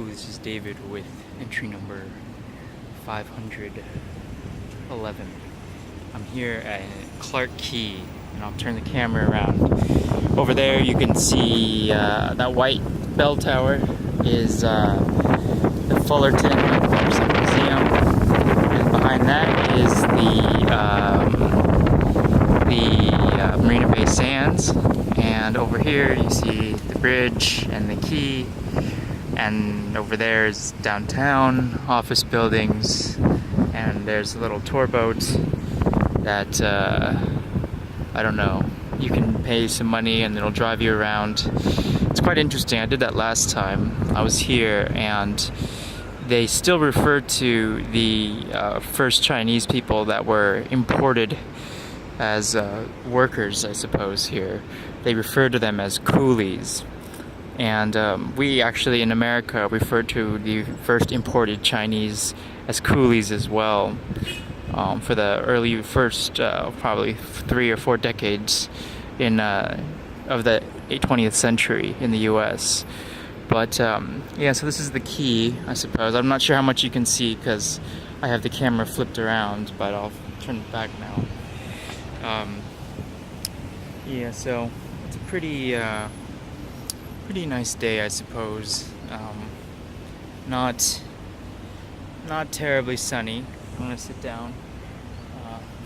this is David with entry number 511. I'm here at Clark Quay, and I'll turn the camera around. Over there you can see that white bell tower is the Fullerton Museum, and behind that is the Marina Bay Sands, and over here you see the bridge and the quay, and over there is downtown, office buildings, and there's a little tour boat that, I don't know, you can pay some money and it'll drive you around. It's quite interesting. I did that last time I was here, and they still refer to the first Chinese people that were imported as workers, I suppose, here. They refer to them as coolies. And we actually in America refer to the first imported Chinese as coolies as well, for the early first probably 3 or 4 decades of the 20th century in the US. But yeah, so this is the quay, I suppose. I'm not sure how much you can see because I have the camera flipped around, but I'll turn it back now. Yeah, so it's a pretty nice day, I suppose. Not terribly sunny. I'm gonna sit down.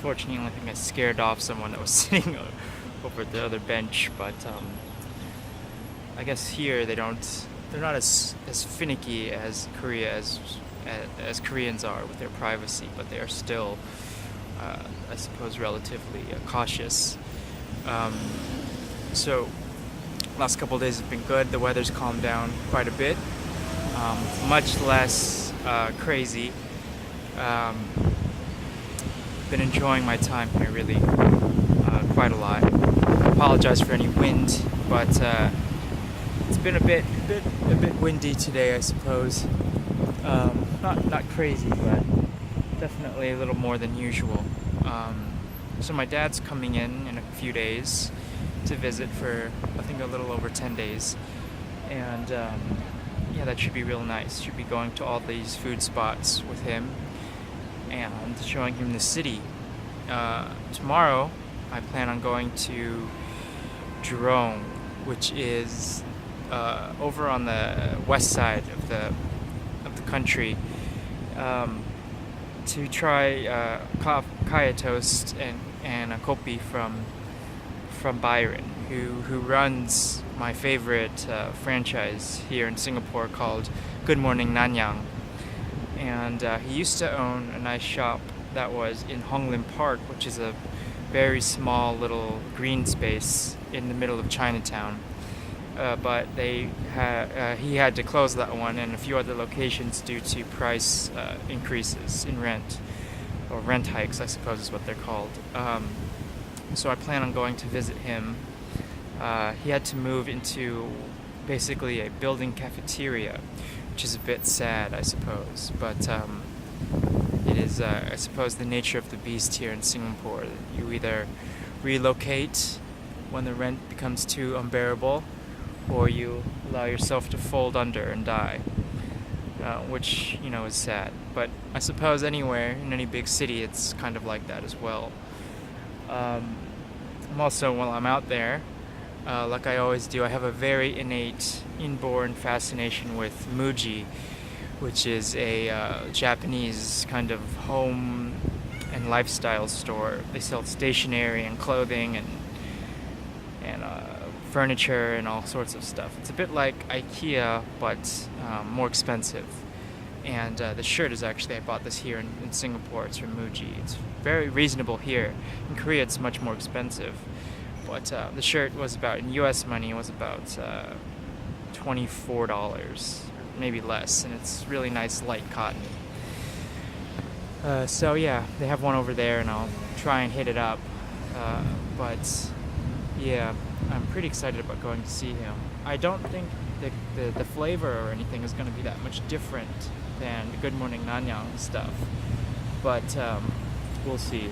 Fortunately, I think I scared off someone that was sitting over the other bench, but I guess here they're not as finicky as Korea as Koreans are with their privacy, but they are still, I suppose, relatively cautious. So last couple of days have been good. The weather's calmed down quite a bit, much less crazy. Been enjoying my time here really quite a lot. I apologize for any wind, but it's been a bit windy today, I suppose. Not crazy, but definitely a little more than usual. So my dad's coming in a few days to visit for, I think, a little over 10 days, and yeah, that should be real nice. Should be going to all these food spots with him and showing him the city. Tomorrow I plan on going to Jerome, which is over on the west side of the country, to try kaya toast and a kopi from Byron, who runs my favorite franchise here in Singapore called Good Morning Nanyang. And he used to own a nice shop that was in Hong Lim Park, which is a very small little green space in the middle of Chinatown. But he had to close that one and a few other locations due to price increases in rent, or rent hikes, I suppose is what they're called. So I plan on going to visit him. He had to move into basically a building cafeteria, which is a bit sad, I suppose. But it is, I suppose, the nature of the beast here in Singapore. You either relocate when the rent becomes too unbearable, or you allow yourself to fold under and die, which, you know, is sad. But I suppose anywhere, in any big city, it's kind of like that as well. I'm also, while I'm out there, like I always do, I have a very innate, inborn fascination with Muji, which is a Japanese kind of home and lifestyle store. They sell stationery and clothing and furniture and all sorts of stuff. It's a bit like IKEA, but more expensive. And the shirt is actually, I bought this here in Singapore. It's from Muji. It's very reasonable here. In Korea, it's much more expensive. But the shirt was about, in US money, it was about $24, maybe less. And it's really nice, light cotton. So yeah, they have one over there, and I'll try and hit it up. But yeah, I'm pretty excited about going to see him. I don't think the flavor or anything is going to be that much different than the Good Morning Nanyang stuff, but we'll see.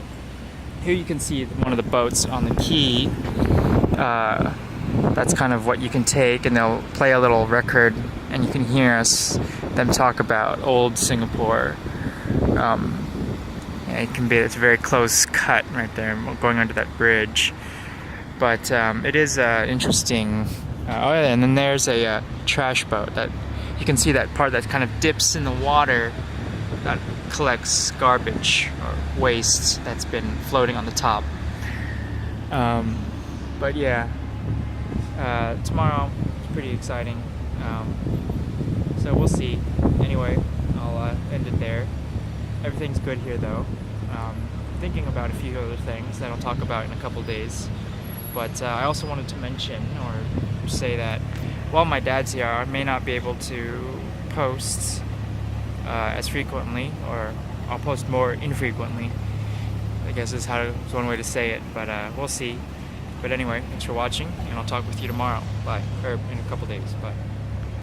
Here you can see one of the boats on the quay. That's kind of what you can take, and they'll play a little record and you can hear them talk about old Singapore. It's a very close cut right there, going under that bridge. But it is interesting. Oh yeah, and then there's a trash boat that you can see that part that kind of dips in the water that collects garbage or waste that's been floating on the top. But yeah, tomorrow is pretty exciting. So we'll see. Anyway, I'll end it there. Everything's good here though. Thinking about a few other things that I'll talk about in a couple days. But I also wanted to mention or say that while my dad's here, I may not be able to post as frequently, or I'll post more infrequently, I guess is one way to say it, but we'll see. But anyway, thanks for watching, and I'll talk with you tomorrow. Bye. Or in a couple days. Bye.